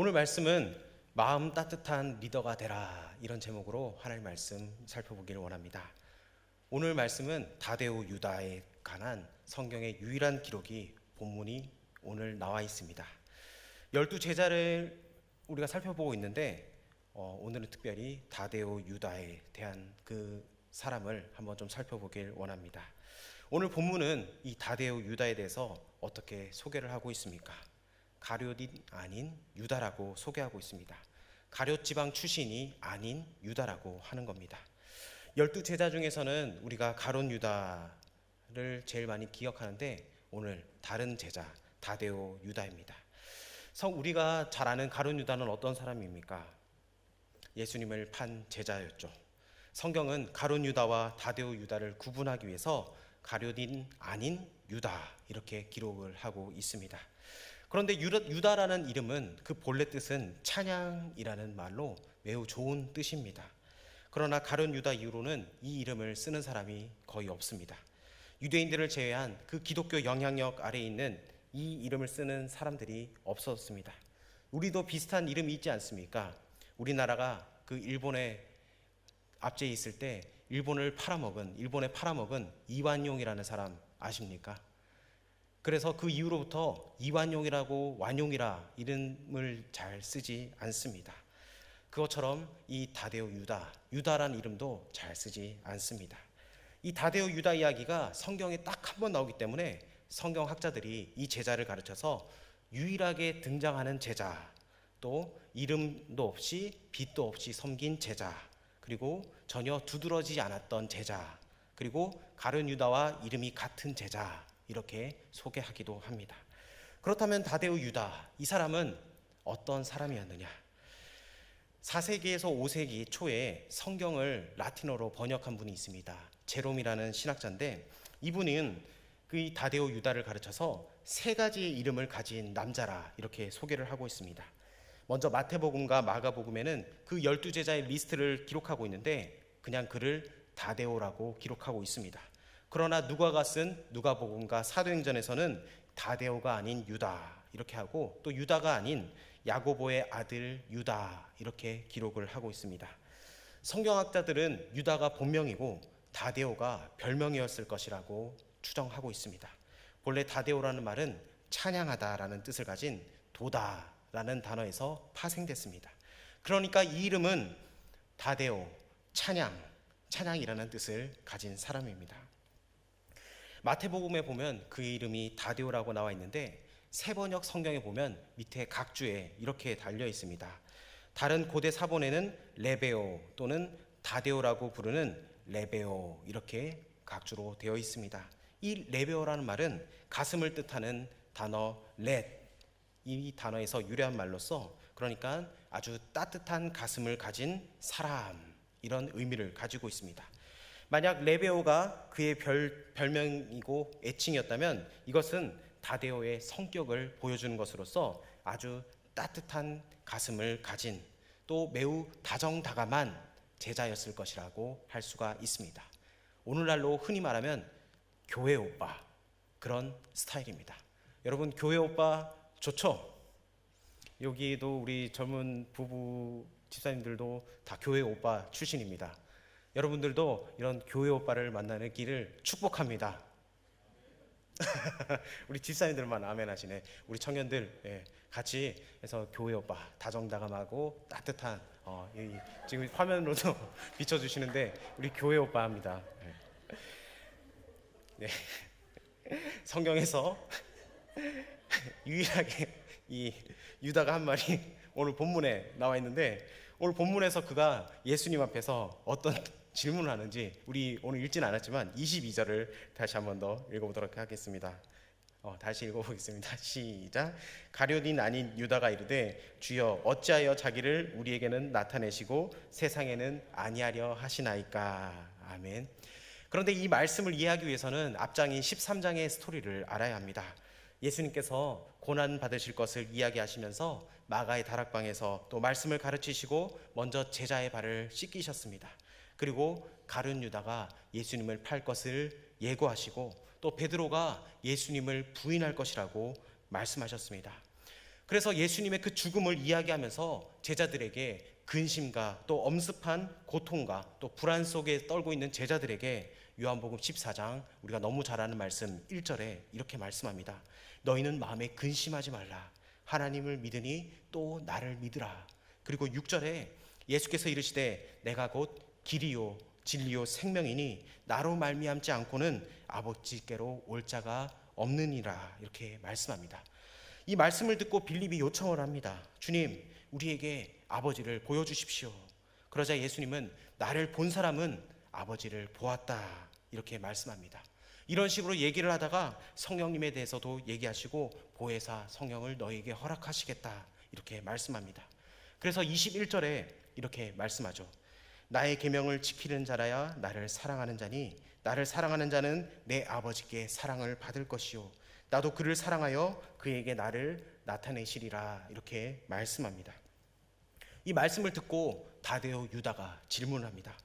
오늘 말씀은 마음 따뜻한 리더가 되라, 이런 제목으로 하나님 말씀 살펴보기를 원합니다. 오늘 말씀은 다데오 유다에 관한 성경의 유일한 기록이 본문이 오늘 나와 있습니다. 12제자를 우리가 살펴보고 있는데 오늘은 특별히 다데오 유다에 대한 그 사람을 한번 좀 살펴보길 원합니다. 오늘 본문은 이 다데오 유다에 대해서 어떻게 소개를 하고 있습니까? 가룟이 아닌 유다라고 소개하고 있습니다. 가룟 지방 출신이 아닌 유다라고 하는 겁니다. 12제자 중에서는 우리가 가룟 유다를 제일 많이 기억하는데 오늘 다른 제자 다데오 유다입니다. 우리가 잘 아는 가룟 유다는 어떤 사람입니까? 예수님을 판 제자였죠. 성경은 가룟 유다와 다데오 유다를 구분하기 위해서 가룟인 아닌 유다 이렇게 기록을 하고 있습니다. 그런데 유다라는 이름은 그 본래 뜻은 찬양이라는 말로 매우 좋은 뜻입니다. 그러나 가룟 유다 이후로는 이 이름을 쓰는 사람이 거의 없습니다. 유대인들을 제외한 그 기독교 영향력 아래에 있는 이 이름을 쓰는 사람들이 없었습니다. 우리도 비슷한 이름이 있지 않습니까? 우리나라가 그 일본에 압제에 있을 때 일본에 팔아먹은 이완용이라는 사람 아십니까? 그래서 그 이후로부터 이완용이라고 완용이라 이름을 잘 쓰지 않습니다. 그것처럼 이 다데오 유다라는 이름도 잘 쓰지 않습니다. 이 다데오 유다 이야기가 성경에 딱 한 번 나오기 때문에 성경학자들이 이 제자를 가르쳐서 유일하게 등장하는 제자, 또 이름도 없이 빛도 없이 섬긴 제자, 그리고 전혀 두드러지지 않았던 제자, 그리고 가룟 유다와 이름이 같은 제자, 이렇게 소개하기도 합니다. 그렇다면 다데오 유다, 이 사람은 어떤 사람이었느냐? 4세기에서 5세기 초에 성경을 라틴어로 번역한 분이 있습니다. 제롬이라는 신학자인데 이분은 그 다데오 유다를 가르쳐서 세 가지의 이름을 가진 남자라 이렇게 소개를 하고 있습니다. 먼저 마태복음과 마가복음에는 그 12제자의 리스트를 기록하고 있는데 그냥 그를 다데오라고 기록하고 있습니다. 그러나 누가가 쓴 누가복음과 사도행전에서는 다데오가 아닌 유다 이렇게 하고, 또 유다가 아닌 야고보의 아들 유다 이렇게 기록을 하고 있습니다. 성경학자들은 유다가 본명이고 다데오가 별명이었을 것이라고 추정하고 있습니다. 본래 다데오라는 말은 찬양하다라는 뜻을 가진 도다라는 단어에서 파생됐습니다. 그러니까 이 이름은 다데오, 찬양이라는 뜻을 가진 사람입니다. 마태복음에 보면 그 이름이 다데오라고 나와 있는데 세번역 성경에 보면 밑에 각주에 이렇게 달려 있습니다. 다른 고대 사본에는 레베오 또는 다데오라고 부르는 레베오 이렇게 각주로 되어 있습니다. 이 레베오라는 말은 가슴을 뜻하는 단어 렛, 이 단어에서 유래한 말로서 그러니까 아주 따뜻한 가슴을 가진 사람, 이런 의미를 가지고 있습니다. 만약 레베오가 그의 별명이고 애칭이었다면 이것은 다데오의 성격을 보여주는 것으로서 아주 따뜻한 가슴을 가진, 또 매우 다정다감한 제자였을 것이라고 할 수가 있습니다. 오늘날로 흔히 말하면 교회 오빠, 그런 스타일입니다. 여러분, 교회 오빠 좋죠? 여기도 우리 젊은 부부 집사님들도 다 교회 오빠 출신입니다. 여러분들도 이런 교회 오빠를 만나는 길을 축복합니다. 우리 집사님들만 아멘 하시네. 우리 청년들 같이 해서 교회 오빠 다정다감하고 따뜻한 지금 화면으로도 비춰주시는데 우리 교회 오빠 합니다. 네. 성경에서 유일하게 이 유다가 한 말이 오늘 본문에 나와 있는데, 오늘 본문에서 그가 예수님 앞에서 어떤 질문을 하는지 우리 오늘 읽지는 않았지만 22절을 다시 한 번 더 읽어보도록 하겠습니다. 다시 읽어보겠습니다. 시작. 가룟인 아닌 유다가 이르되 주여 어찌하여 자기를 우리에게는 나타내시고 세상에는 아니하려 하시나이까. 아멘. 그런데 이 말씀을 이해하기 위해서는 앞장인 13장의 스토리를 알아야 합니다. 예수님께서 고난 받으실 것을 이야기하시면서 마가의 다락방에서 또 말씀을 가르치시고 먼저 제자의 발을 씻기셨습니다. 그리고 가룟 유다가 예수님을 팔 것을 예고하시고 또 베드로가 예수님을 부인할 것이라고 말씀하셨습니다. 그래서 예수님의 그 죽음을 이야기하면서 제자들에게 근심과 또 엄습한 고통과 또 불안 속에 떨고 있는 제자들에게 요한복음 14장 우리가 너무 잘 아는 말씀 1절에 이렇게 말씀합니다. 너희는 마음에 근심하지 말라. 하나님을 믿으니 또 나를 믿으라. 그리고 6절에 예수께서 이르시되 내가 곧 길이요 진리요 생명이니 나로 말미암지 않고는 아버지께로 올 자가 없느니라. 이렇게 말씀합니다. 이 말씀을 듣고 빌립이 요청을 합니다. 주님, 우리에게 아버지를 보여주십시오. 그러자 예수님은 나를 본 사람은 아버지를 보았다. 이렇게 말씀합니다. 이런 식으로 얘기를 하다가 성령님에 대해서도 얘기하시고 보혜사 성령을 너희에게 허락하시겠다. 이렇게 말씀합니다. 그래서 21절에 이렇게 말씀하죠. 나의 계명을 지키는 자라야 나를 사랑하는 자니 나를 사랑하는 자는 내 아버지께 사랑을 받을 것이요 나도 그를 사랑하여 그에게 나를 나타내시리라. 이렇게 말씀합니다. 이 말씀을 듣고 다데오 유다가 질문을 합니다.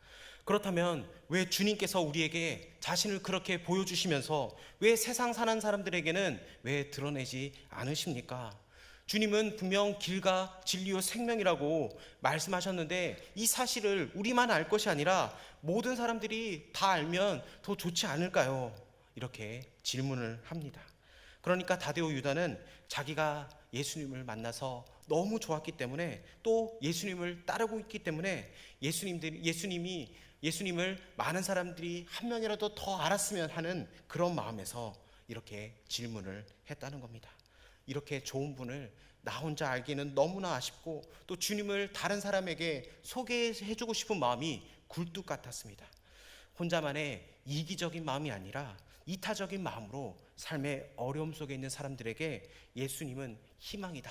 그렇다면 왜 주님께서 우리에게 자신을 그렇게 보여주시면서 왜 세상 사는 사람들에게는 왜 드러내지 않으십니까? 주님은 분명 길과 진리요 생명이라고 말씀하셨는데 이 사실을 우리만 알 것이 아니라 모든 사람들이 다 알면 더 좋지 않을까요? 이렇게 질문을 합니다. 그러니까 다데오 유다는 자기가 예수님을 만나서 너무 좋았기 때문에 또 예수님을 따르고 있기 때문에 예수님을 많은 사람들이 한 명이라도 더 알았으면 하는 그런 마음에서 이렇게 질문을 했다는 겁니다. 이렇게 좋은 분을 나 혼자 알기는 너무나 아쉽고 또 주님을 다른 사람에게 소개해주고 싶은 마음이 굴뚝 같았습니다. 혼자만의 이기적인 마음이 아니라 이타적인 마음으로 삶의 어려움 속에 있는 사람들에게 예수님은 희망이다.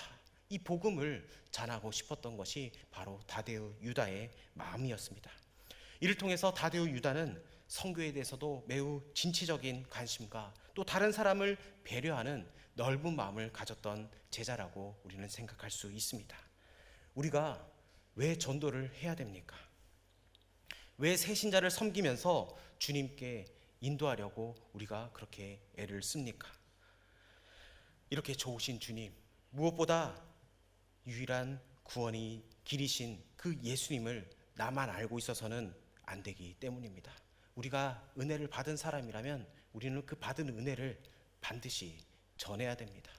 이 복음을 전하고 싶었던 것이 바로 다데오 유다의 마음이었습니다. 이를 통해서 다데오 유다는 선교에 대해서도 매우 진취적인 관심과 또 다른 사람을 배려하는 넓은 마음을 가졌던 제자라고 우리는 생각할 수 있습니다. 우리가 왜 전도를 해야 됩니까? 왜 새신자를 섬기면서 주님께 인도하려고 우리가 그렇게 애를 씁니까? 이렇게 좋으신 주님, 무엇보다 유일한 구원이 길이신 그 예수님을 나만 알고 있어서는 안 되기 때문입니다. 우리가 은혜를 받은 사람이라면 우리는 그 받은 은혜를 반드시 전해야 됩니다.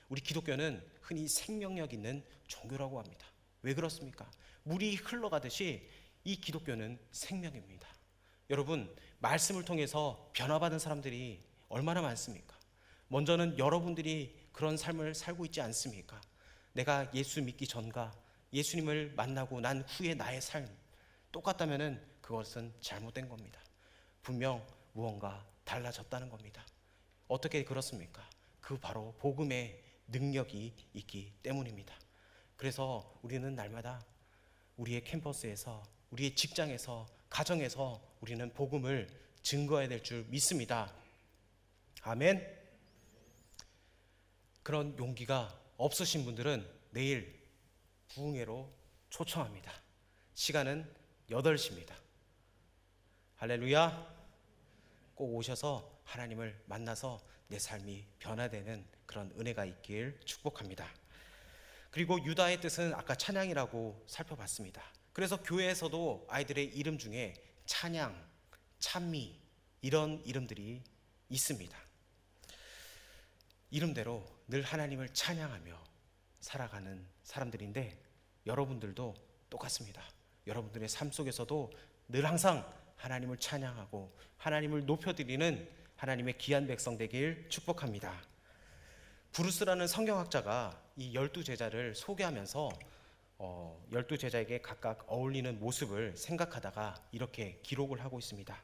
우리 기독교는 흔히 생명력 있는 종교라고 합니다. 왜 그렇습니까? 물이 흘러가듯이 이 기독교는 생명입니다. 여러분, 말씀을 통해서 변화받은 사람들이 얼마나 많습니까? 먼저는 여러분들이 그런 삶을 살고 있지 않습니까? 내가 예수 믿기 전과 예수님을 만나고 난 후에 나의 삶 똑같다면 그것은 잘못된 겁니다. 분명 무언가 달라졌다는 겁니다. 어떻게 그렇습니까? 그 바로 복음의 능력이 있기 때문입니다. 그래서 우리는 날마다 우리의 캠퍼스에서, 우리의 직장에서, 가정에서 우리는 복음을 증거해야 될 줄 믿습니다. 아멘. 그런 용기가 없으신 분들은 내일 부흥회로 초청합니다. 시간은 8시입니다. 할렐루야. 꼭 오셔서 하나님을 만나서 내 삶이 변화되는 그런 은혜가 있길 축복합니다. 그리고 유다의 뜻은 아까 찬양이라고 살펴봤습니다. 그래서 교회에서도 아이들의 이름 중에 찬양, 찬미 이런 이름들이 있습니다. 이름대로 늘 하나님을 찬양하며 살아가는 사람들인데 여러분들도 똑같습니다. 여러분들의 삶 속에서도 늘 항상 하나님을 찬양하고 하나님을 높여드리는 하나님의 귀한 백성 되길 축복합니다. 브루스라는 성경학자가 이 12제자를 소개하면서 12제자에게 각각 어울리는 모습을 생각하다가 이렇게 기록을 하고 있습니다.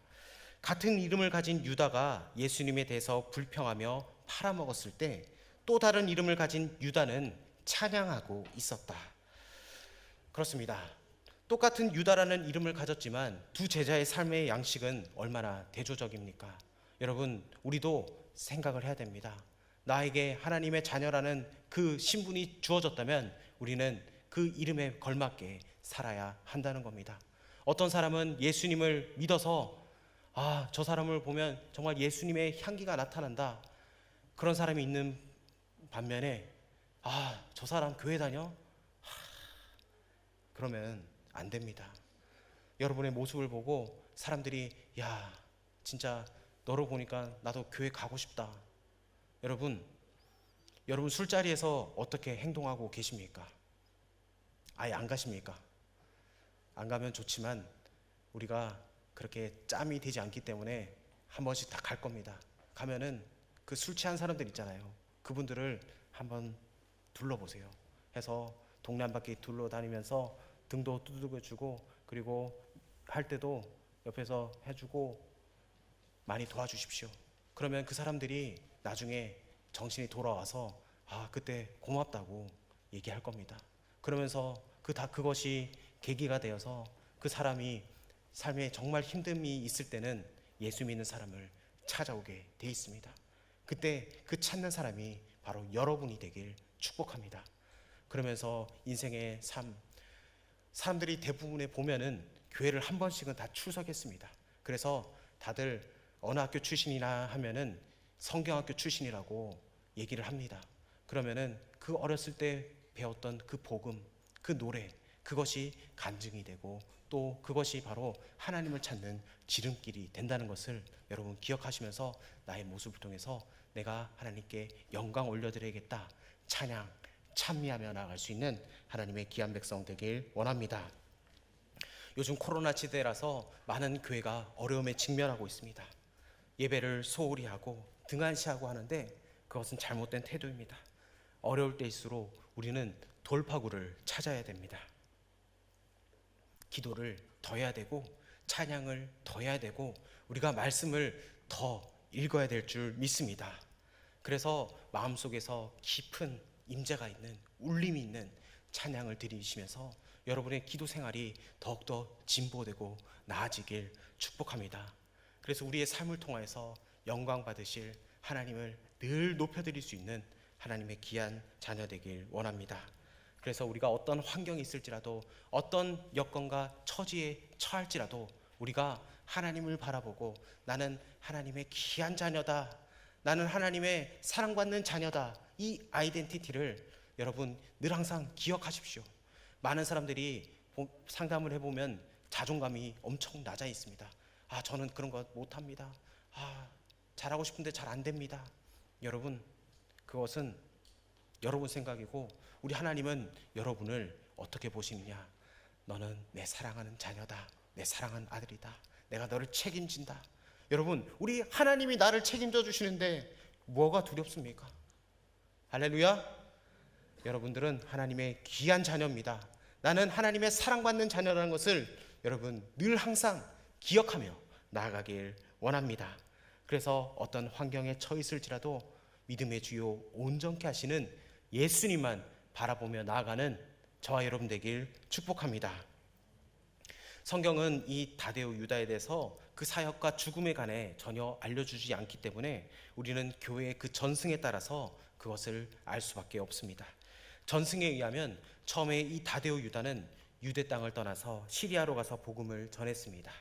같은 이름을 가진 유다가 예수님에 대해서 불평하며 팔아먹었을 때 또 다른 이름을 가진 유다는 찬양하고 있었다. 그렇습니다. 똑같은 유다라는 이름을 가졌지만 두 제자의 삶의 양식은 얼마나 대조적입니까? 여러분, 우리도 생각을 해야 됩니다. 나에게 하나님의 자녀라는 그 신분이 주어졌다면 우리는 그 이름에 걸맞게 살아야 한다는 겁니다. 어떤 사람은 예수님을 믿어서 저 사람을 보면 정말 예수님의 향기가 나타난다. 그런 사람이 있는 반면에 저 사람 교회 다녀? 그러면 안 됩니다. 여러분의 모습을 보고 사람들이 야, 진짜 너로 보니까 나도 교회 가고 싶다. 여러분 술자리에서 어떻게 행동하고 계십니까? 아예 안 가십니까? 안 가면 좋지만 우리가 그렇게 짬이 되지 않기 때문에 한 번씩 다 갈 겁니다. 가면은 그 술 취한 사람들 있잖아요. 그분들을 한번 둘러보세요. 해서 동네 한 바퀴 둘러다니면서 등도 두들겨주고, 그리고 할 때도 옆에서 해주고 많이 도와주십시오. 그러면 그 사람들이 나중에 정신이 돌아와서 그때 고맙다고 얘기할 겁니다. 그러면서 그것이 계기가 되어서 그 사람이 삶에 정말 힘듦이 있을 때는 예수 믿는 사람을 찾아오게 돼 있습니다. 그때 그 찾는 사람이 바로 여러분이 되길 축복합니다. 그러면서 인생의 사람들이 대부분에 보면은 교회를 한 번씩은 다 출석했습니다. 그래서 다들 어느 학교 출신이나 하면은 성경학교 출신이라고 얘기를 합니다. 그러면은 그 어렸을 때 배웠던 그 복음, 그 노래, 그것이 간증이 되고 또 그것이 바로 하나님을 찾는 지름길이 된다는 것을 여러분 기억하시면서 나의 모습을 통해서 내가 하나님께 영광 올려드려야겠다, 찬양, 찬미하며 나아갈 수 있는 하나님의 귀한 백성 되길 원합니다. 요즘 코로나 시대라서 많은 교회가 어려움에 직면하고 있습니다. 예배를 소홀히 하고 등한시하고 하는데 그것은 잘못된 태도입니다. 어려울 때일수록 우리는 돌파구를 찾아야 됩니다. 기도를 더 해야 되고 찬양을 더 해야 되고 우리가 말씀을 더 읽어야 될 줄 믿습니다. 그래서 마음속에서 깊은 임재가 있는, 울림이 있는 찬양을 드리시면서 여러분의 기도 생활이 더욱더 진보되고 나아지길 축복합니다. 그래서 우리의 삶을 통해서 영광 받으실 하나님을 늘 높여드릴 수 있는 하나님의 귀한 자녀 되길 원합니다. 그래서 우리가 어떤 환경이 있을지라도, 어떤 여건과 처지에 처할지라도 우리가 하나님을 바라보고 나는 하나님의 귀한 자녀다, 나는 하나님의 사랑받는 자녀다, 이 아이덴티티를 여러분 늘 항상 기억하십시오. 많은 사람들이 상담을 해보면 자존감이 엄청 낮아 있습니다. 저는 그런 거 못합니다. 잘하고 싶은데 잘 안 됩니다. 여러분, 그것은 여러분 생각이고 우리 하나님은 여러분을 어떻게 보시느냐? 너는 내 사랑하는 자녀다, 내 사랑하는 아들이다, 내가 너를 책임진다. 여러분, 우리 하나님이 나를 책임져 주시는데 뭐가 두렵습니까? 할렐루야. 여러분들은 하나님의 귀한 자녀입니다. 나는 하나님의 사랑받는 자녀라는 것을 여러분 늘 항상 기억하며 나아가길 원합니다. 그래서 어떤 환경에 처해 있을지라도 믿음의 주요 온전케 하시는 예수님만 바라보며 나아가는 저와 여러분 되길 축복합니다. 성경은 이 다데오 유다에 대해서 그 사역과 죽음에 관해 전혀 알려주지 않기 때문에 우리는 교회의 그 전승에 따라서 그것을 알 수밖에 없습니다. 전승에 의하면 처음에 이 다데오 유다는 유대 땅을 떠나서 시리아로 가서 복음을 전했습니다.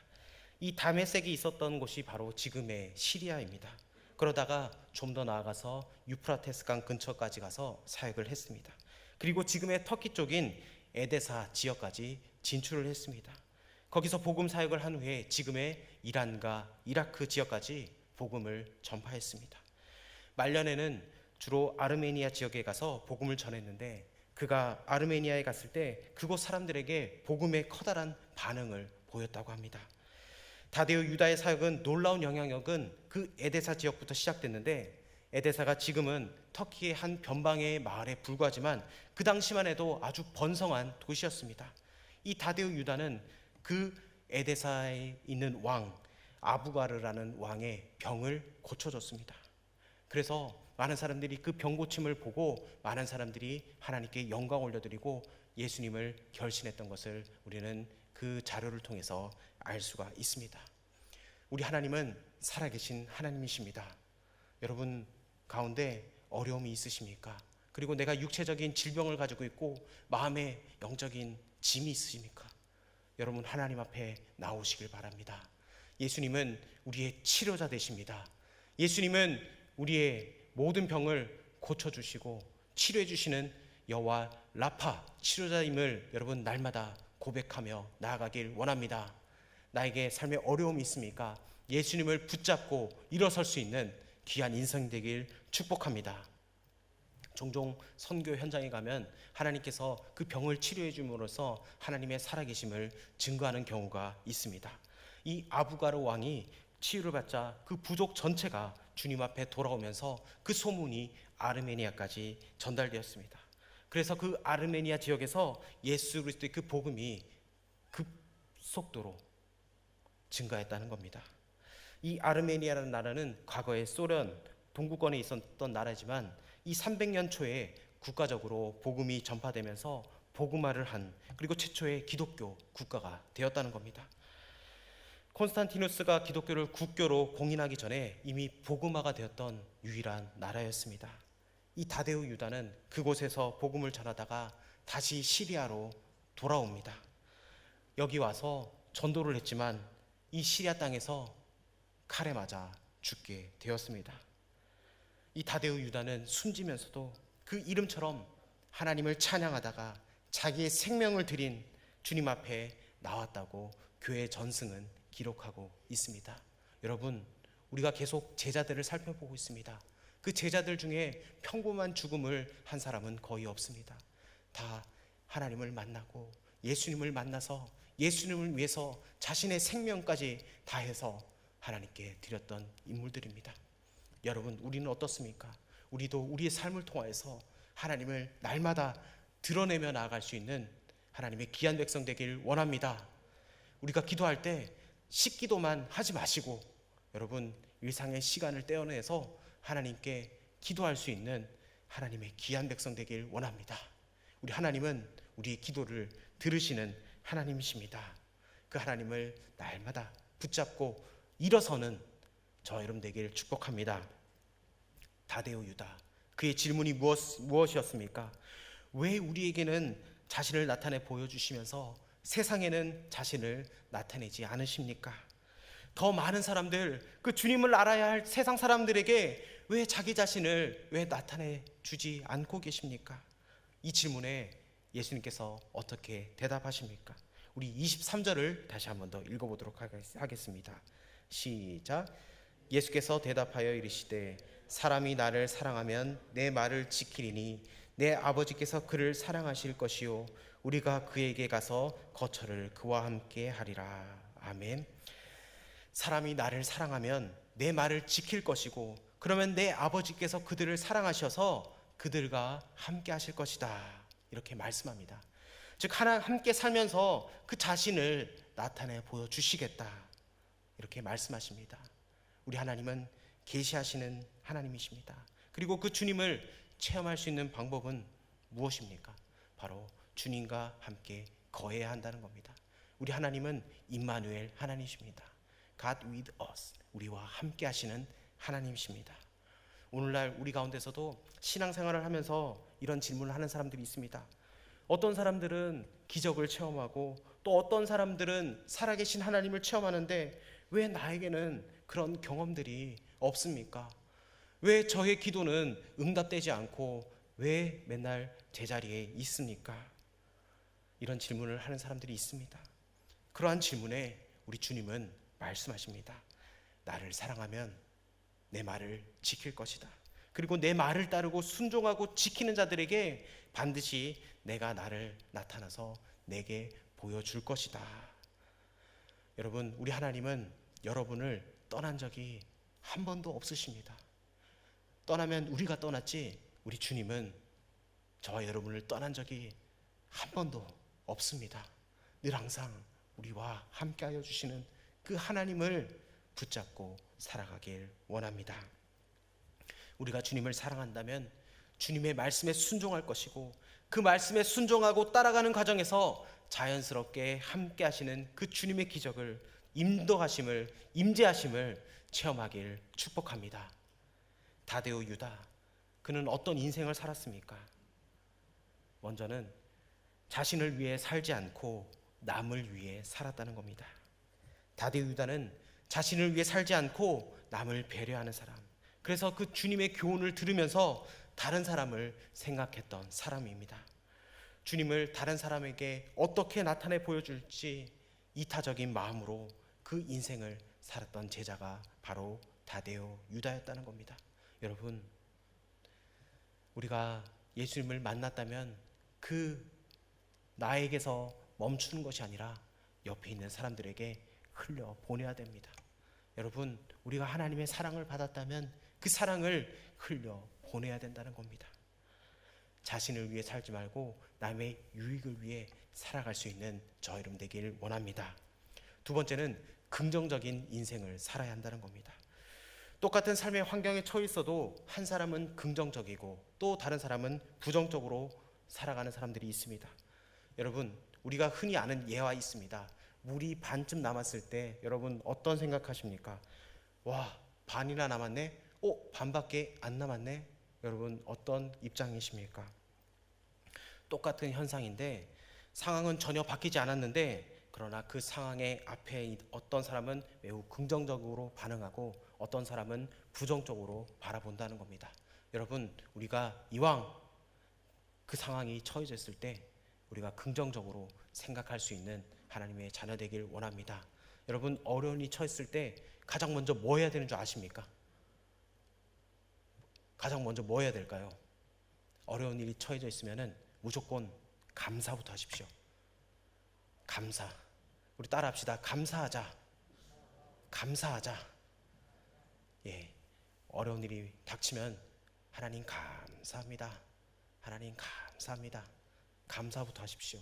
이 다메섹이 있었던 곳이 바로 지금의 시리아입니다. 그러다가 좀 더 나아가서 유프라테스 강 근처까지 가서 사역을 했습니다. 그리고 지금의 터키 쪽인 에데사 지역까지 진출을 했습니다. 거기서 복음 사역을 한 후에 지금의 이란과 이라크 지역까지 복음을 전파했습니다. 말년에는 주로 아르메니아 지역에 가서 복음을 전했는데 그가 아르메니아에 갔을 때 그곳 사람들에게 복음의 커다란 반응을 보였다고 합니다. 다데오 유다의 사역은 놀라운 영향력은 그 에데사 지역부터 시작됐는데 에데사가 지금은 터키의 한 변방의 마을에 불과하지만 그 당시만 해도 아주 번성한 도시였습니다. 이 다데오 유다는 그 에데사에 있는 왕 아부가르라는 왕의 병을 고쳐줬습니다. 그래서 많은 사람들이 그 병 고침을 보고 많은 사람들이 하나님께 영광 올려드리고 예수님을 결신했던 것을 우리는 그 자료를 통해서 알 수가 있습니다. 우리 하나님은 살아계신 하나님이십니다. 여러분 가운데 어려움이 있으십니까? 그리고 내가 육체적인 질병을 가지고 있고 마음에 영적인 짐이 있으십니까? 여러분 하나님 앞에 나오시길 바랍니다. 예수님은 우리의 치료자 되십니다. 예수님은 우리의 모든 병을 고쳐주시고 치료해 주시는 여호와 라파 치료자임을 여러분 날마다 고백하며 나아가길 원합니다. 나에게 삶에 어려움이 있습니까? 예수님을 붙잡고 일어설 수 있는 귀한 인생 되길 축복합니다. 종종 선교 현장에 가면 하나님께서 그 병을 치료해 줌으로써 하나님의 살아계심을 증거하는 경우가 있습니다. 이 아부가르 왕이 치유를 받자 그 부족 전체가 주님 앞에 돌아오면서 그 소문이 아르메니아까지 전달되었습니다. 그래서 그 아르메니아 지역에서 예수 그리스도의 그 복음이 급속도로 증가했다는 겁니다. 이 아르메니아라는 나라는 과거에 소련 동구권에 있었던 나라지만 이 300년 초에 국가적으로 복음이 전파되면서 복음화를 한, 그리고 최초의 기독교 국가가 되었다는 겁니다. 콘스탄티누스가 기독교를 국교로 공인하기 전에 이미 복음화가 되었던 유일한 나라였습니다. 이 다데오 유다는 그곳에서 복음을 전하다가 다시 시리아로 돌아옵니다. 여기 와서 전도를 했지만 이 시리아 땅에서 칼에 맞아 죽게 되었습니다. 이 다데오 유다는 숨지면서도 그 이름처럼 하나님을 찬양하다가 자기의 생명을 드린 주님 앞에 나왔다고 교회 전승은 기록하고 있습니다. 여러분, 우리가 계속 제자들을 살펴보고 있습니다. 그 제자들 중에 평범한 죽음을 한 사람은 거의 없습니다. 다 하나님을 만나고 예수님을 만나서 예수님을 위해서 자신의 생명까지 다해서 하나님께 드렸던 인물들입니다. 여러분, 우리는 어떻습니까? 우리도 우리의 삶을 통해서 하나님을 날마다 드러내며 나아갈 수 있는 하나님의 귀한 백성 되길 원합니다. 우리가 기도할 때 식기도만 하지 마시고 여러분, 일상의 시간을 떼어내서 하나님께 기도할 수 있는 하나님의 귀한 백성 되길 원합니다. 우리 하나님은 우리의 기도를 들으시는 하나님이십니다. 그 하나님을 날마다 붙잡고 일어서는 저 여러분 되기를 축복합니다. 다데오 유다, 그의 질문이 무엇이었습니까? 왜 우리에게는 자신을 나타내 보여주시면서 세상에는 자신을 나타내지 않으십니까? 더 많은 사람들, 그 주님을 알아야 할 세상 사람들에게 왜 자기 자신을 왜 나타내 주지 않고 계십니까? 이 질문에 예수님께서 어떻게 대답하십니까? 우리 23절을 다시 한번 더 읽어보도록 하겠습니다. 시작. 예수께서 대답하여 이르시되 사람이 나를 사랑하면 내 말을 지키리니 내 아버지께서 그를 사랑하실 것이요 우리가 그에게 가서 거처를 그와 함께 하리라. 아멘. 사람이 나를 사랑하면 내 말을 지킬 것이고 그러면 내 아버지께서 그들을 사랑하셔서 그들과 함께 하실 것이다. 이렇게 말씀합니다. 즉 함께 살면서 그 자신을 나타내 보여주시겠다. 이렇게 말씀하십니다. 우리 하나님은 계시하시는 하나님이십니다. 그리고 그 주님을 체험할 수 있는 방법은 무엇입니까? 바로 주님과 함께 거해야 한다는 겁니다. 우리 하나님은 임마누엘 하나님이십니다. God with us, 우리와 함께 하시는 하나님이십니다. 오늘날 우리 가운데서도 신앙생활을 하면서 이런 질문을 하는 사람들이 있습니다. 어떤 사람들은 기적을 체험하고 또 어떤 사람들은 살아계신 하나님을 체험하는데 왜 나에게는 그런 경험들이 없습니까? 왜 저의 기도는 응답되지 않고 왜 맨날 제자리에 있습니까? 이런 질문을 하는 사람들이 있습니다. 그러한 질문에 우리 주님은 말씀하십니다. 나를 사랑하면 내 말을 지킬 것이다. 그리고 내 말을 따르고 순종하고 지키는 자들에게 반드시 내가 나를 나타나서 내게 보여줄 것이다. 여러분, 우리 하나님은 여러분을 떠난 적이 한 번도 없으십니다. 떠나면 우리가 떠났지 우리 주님은 저와 여러분을 떠난 적이 한 번도 없습니다. 늘 항상 우리와 함께하여 주시는 그 하나님을 붙잡고 살아가길 원합니다. 우리가 주님을 사랑한다면 주님의 말씀에 순종할 것이고 그 말씀에 순종하고 따라가는 과정에서 자연스럽게 함께 하시는 그 주님의 기적을 인도하심을, 임재하심을 체험하길 축복합니다. 다데오 유다, 그는 어떤 인생을 살았습니까? 먼저는 자신을 위해 살지 않고 남을 위해 살았다는 겁니다. 다데오 유다는 자신을 위해 살지 않고 남을 배려하는 사람, 그래서 그 주님의 교훈을 들으면서 다른 사람을 생각했던 사람입니다. 주님을 다른 사람에게 어떻게 나타내 보여줄지 이타적인 마음으로 그 인생을 살았던 제자가 바로 다데오 유다였다는 겁니다. 여러분, 우리가 예수님을 만났다면 그 나에게서 멈추는 것이 아니라 옆에 있는 사람들에게 흘려 보내야 됩니다. 여러분, 우리가 하나님의 사랑을 받았다면 그 사랑을 흘려 보내야 된다는 겁니다. 자신을 위해 살지 말고 남의 유익을 위해 살아갈 수 있는 저 여러분 되길 원합니다. 두 번째는 긍정적인 인생을 살아야 한다는 겁니다. 똑같은 삶의 환경에 처해 있어도 한 사람은 긍정적이고 또 다른 사람은 부정적으로 살아가는 사람들이 있습니다. 여러분, 우리가 흔히 아는 예화 있습니다. 물이 반쯤 남았을 때 여러분 어떤 생각하십니까? 와, 반이나 남았네? 반밖에 안 남았네? 여러분 어떤 입장이십니까? 똑같은 현상인데 상황은 전혀 바뀌지 않았는데, 그러나 그 상황의 앞에 어떤 사람은 매우 긍정적으로 반응하고 어떤 사람은 부정적으로 바라본다는 겁니다. 여러분, 우리가 이왕 그 상황이 처해졌을 때 우리가 긍정적으로 생각할 수 있는 하나님의 자녀 되길 원합니다. 여러분, 어려운 일이 처했을 때 가장 먼저 뭐 해야 되는 줄 아십니까? 가장 먼저 뭐 해야 될까요? 어려운 일이 처해져 있으면은 무조건 감사부터 하십시오. 감사. 우리 따라 합시다. 감사하자. 감사하자. 예. 어려운 일이 닥치면 하나님 감사합니다. 하나님 감사합니다. 감사부터 하십시오.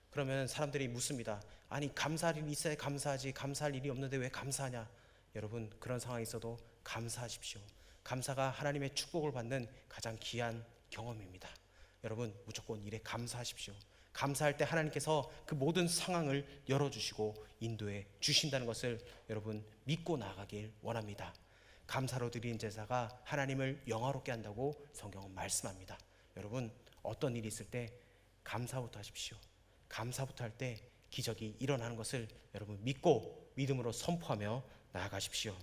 그러면 사람들이 묻습니다. 아니, 감사할 일이 있어야 감사하지, 감사할 일이 없는데 왜 감사하냐? 여러분, 그런 상황이 있어도 감사하십시오. 감사가 하나님의 축복을 받는 가장 귀한 경험입니다. 여러분, 무조건 일에 감사하십시오. 감사할 때 하나님께서 그 모든 상황을 열어주시고 인도해 주신다는 것을 여러분 믿고 나아가길 원합니다. 감사로 드린 제사가 하나님을 영화롭게 한다고 성경은 말씀합니다. 여러분, 어떤 일이 있을 때 감사부터 하십시오. 감사부터 할 때 기적이 일어나는 것을 여러분 믿고 믿음으로 선포하며 나아가십시오.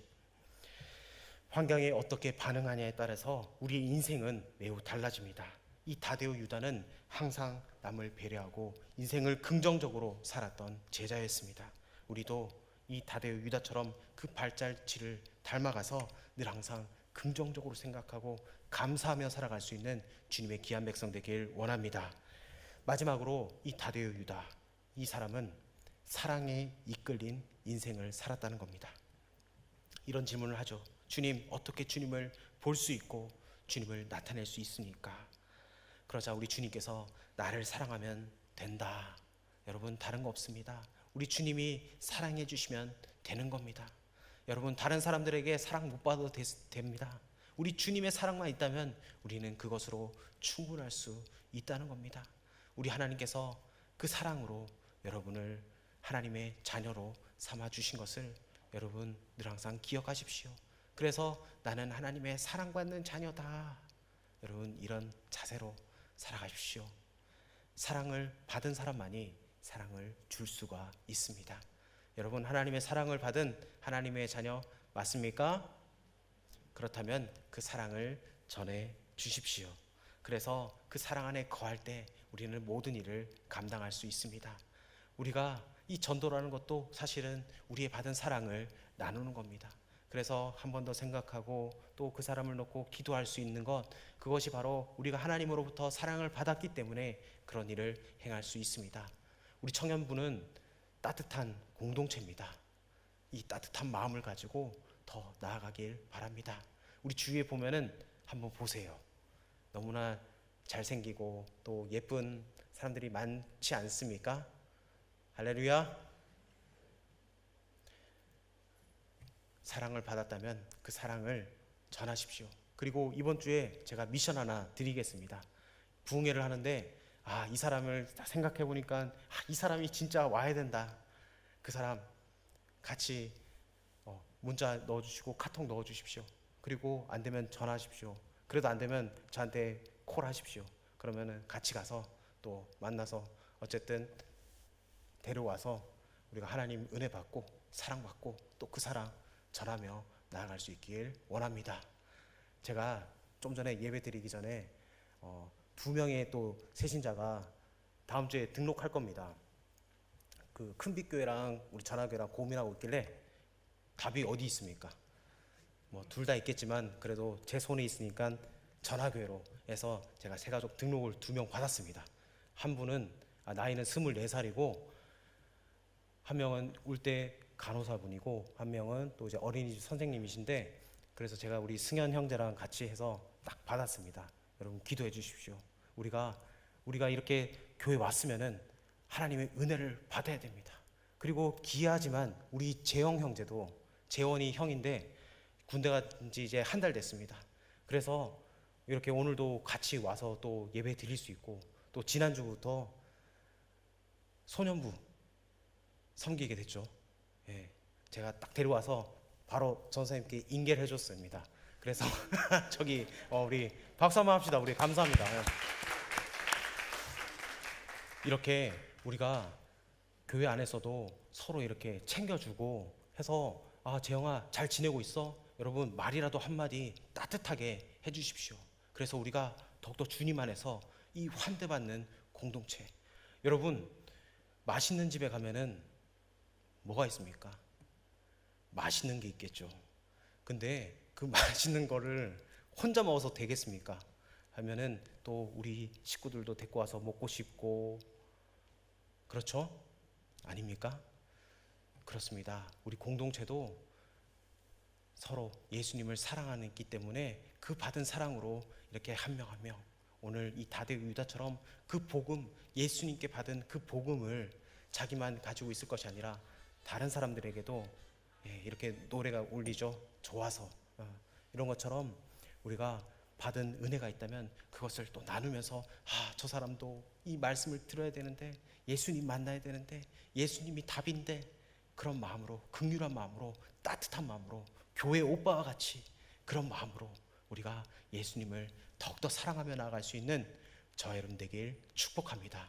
환경에 어떻게 반응하냐에 따라서 우리의 인생은 매우 달라집니다. 이 다데오 유다는 항상 남을 배려하고 인생을 긍정적으로 살았던 제자였습니다. 우리도 이 다데오 유다처럼 그 발자취를 닮아가서 늘 항상 긍정적으로 생각하고 감사하며 살아갈 수 있는 주님의 귀한 백성 되길 원합니다. 마지막으로 이 다데오 유다, 이 사람은 사랑에 이끌린 인생을 살았다는 겁니다. 이런 질문을 하죠. 주님, 어떻게 주님을 볼 수 있고 주님을 나타낼 수 있습니까? 그러자 우리 주님께서 나를 사랑하면 된다. 여러분, 다른 거 없습니다. 우리 주님이 사랑해 주시면 되는 겁니다. 여러분, 다른 사람들에게 사랑 못 받아도 됩니다. 우리 주님의 사랑만 있다면 우리는 그것으로 충분할 수 있다는 겁니다. 우리 하나님께서 그 사랑으로 여러분을 하나님의 자녀로 삼아 주신 것을 여러분 늘 항상 기억하십시오. 그래서 나는 하나님의 사랑받는 자녀다. 여러분, 이런 자세로 살아가십시오. 사랑을 받은 사람만이 사랑을 줄 수가 있습니다. 여러분, 하나님의 사랑을 받은 하나님의 자녀 맞습니까? 그렇다면 그 사랑을 전해 주십시오. 그래서 그 사랑 안에 거할 때 우리는 모든 일을 감당할 수 있습니다. 우리가 이 전도라는 것도 사실은 우리의 받은 사랑을 나누는 겁니다. 그래서 한 번 더 생각하고 또 그 사람을 놓고 기도할 수 있는 것, 그것이 바로 우리가 하나님으로부터 사랑을 받았기 때문에 그런 일을 행할 수 있습니다. 우리 청년부는 따뜻한 공동체입니다. 이 따뜻한 마음을 가지고 더 나아가길 바랍니다. 우리 주위에 보면은 한번 보세요. 너무나 잘생기고 또 예쁜 사람들이 많지 않습니까? 할렐루야. 사랑을 받았다면 그 사랑을 전하십시오. 그리고 이번 주에 제가 미션 하나 드리겠습니다. 부흥회를 하는데 이 사람을 생각해 보니까 이 사람이 진짜 와야 된다. 그 사람 같이 문자 넣어주시고 카톡 넣어주십시오. 그리고 안 되면 전화하십시오. 그래도 안 되면 저한테 콜하십시오. 그러면은 같이 가서 또 만나서 어쨌든 데려와서 우리가 하나님 은혜 받고 사랑 받고 또 그 사랑 전하며 나아갈 수 있길 원합니다. 제가 좀 전에 예배 드리기 전에 2명의 또 새신자가 다음 주에 등록할 겁니다. 그 큰빛교회랑 우리 전화교회랑 고민하고 있길래 답이 어디 있습니까? 뭐 둘 다 있겠지만 그래도 제 손에 있으니까 전화교회로 해서 제가 새가족 등록을 2명 받았습니다. 한 분은 나이는 24살이고 한 명은 울대 간호사분이고 한 명은 또 이제 어린이집 선생님이신데, 그래서 제가 우리 승현 형제랑 같이 해서 딱 받았습니다. 여러분 기도해 주십시오. 우리가 이렇게 교회 왔으면은 하나님의 은혜를 받아야 됩니다. 그리고 기이하지만 우리 재영 형제도, 재원이 형인데 군대 간 지 이제 한 달 됐습니다. 그래서 이렇게 오늘도 같이 와서 또 예배 드릴 수 있고, 또 지난주부터 소년부 섬기게 됐죠. 예, 제가 딱 데려와서 바로 전사님께 인계를 해줬습니다. 그래서 저기 우리 박수 한번 합시다. 우리 감사합니다. 이렇게 우리가 교회 안에서도 서로 이렇게 챙겨주고 해서 재영아 잘 지내고 있어? 여러분 말이라도 한마디 따뜻하게 해주십시오. 그래서 우리가 더욱더 주님 안에서 이 환대받는 공동체. 여러분 맛있는 집에 가면은 뭐가 있습니까? 맛있는 게 있겠죠. 근데 그 맛있는 거를 혼자 먹어서 되겠습니까? 하면은 또 우리 식구들도 데리고 와서 먹고 싶고, 그렇죠? 아닙니까? 그렇습니다. 우리 공동체도 서로 예수님을 사랑하기 때문에 그 받은 사랑으로 이렇게 한 명 한 명 오늘 이 다대우 유다처럼 그 복음, 예수님께 받은 그 복음을 자기만 가지고 있을 것이 아니라 다른 사람들에게도 이렇게 노래가 울리죠. 좋아서 이런 것처럼 우리가 받은 은혜가 있다면 그것을 또 나누면서 저 사람도 이 말씀을 들어야 되는데, 예수님 만나야 되는데, 예수님이 답인데, 그런 마음으로, 긍휼한 마음으로, 따뜻한 마음으로, 교회 오빠와 같이 그런 마음으로 우리가 예수님을 더욱더 사랑하며 나아갈 수 있는 저와 여러분 되길 축복합니다.